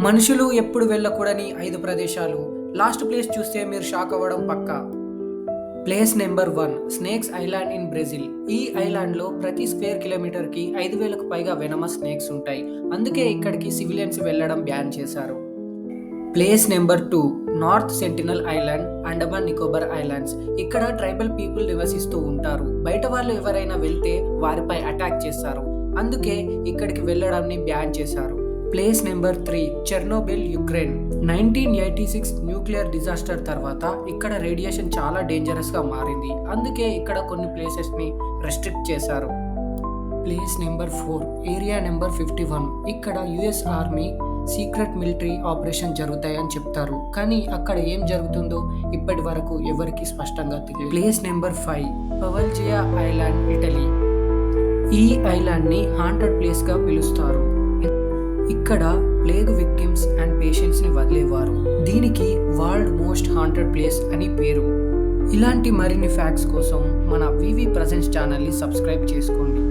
మనుషులు ఎప్పుడు వెళ్ళకూడని 5 ప్రదేశాలు. లాస్ట్ ప్లేస్ చూస్తే మీరు షాక్ అవ్వడం పక్కా. Place number 1 snakes island in Brazil. ఈ ఐలాండ్‌లో ప్రతి స్క్వేర్ కిలోమీటర్‌కి 5,000కు పైగా వెనమస్ స్నేక్స్ ఉంటాయి. అందుకే ఇక్కడికి సివిలియన్స్ వెళ్ళడం బ్యాన్ చేశారు. Place number 2 north sentinel island, Andaman Nicobar islands. ఇక్కడ ట్రైబల్ పీపుల్ నివసిస్తూ ఉంటారు. బయట వాళ్ళు ఎవరైనా వెళ్తే వారిపై అటాక్ చేస్తారు. అందుకే ఇక్కడికి వెళ్ళడాన్ని బ్యాన్ చేశారు. Place number 3 Chernobyl, Ukraine. 1986 nuclear disaster తర్వాత ఇక్కడ రేడియేషన్ చాలా డేంజరస్గా మారింది. అందుకే ఇక్కడ కొన్ని ప్లేసెస్ని రెస్ట్రిక్ట్ చేశారు. Place number 4 area number 51. ఇక్కడ US army secret military operation జరుగుతాయని చెప్తారు. కానీ అక్కడ ఏం జరుగుతుందో ఇప్పటి వరకు ఎవరికి స్పష్టంగా తెలియదు. ప్లేస్ నెంబర్ 5 పవల్జియా ఐలాండ్, ఇటలీ. ఈ ఐలాండ్ని హాంటెడ్ ప్లేస్గా పిలుస్తారు. ఇక్కడ ప్లేగ్ విక్టిమ్స్ అండ్ పేషెంట్స్ని వదిలేవారు. దీనికి వరల్డ్ మోస్ట్ హాంటెడ్ ప్లేస్ అని పేరు. ఇలాంటి మరిన్ని ఫ్యాక్ట్స్ కోసం మన వివి ప్రజెంట్స్ ఛానల్ని సబ్స్క్రైబ్ చేసుకోండి.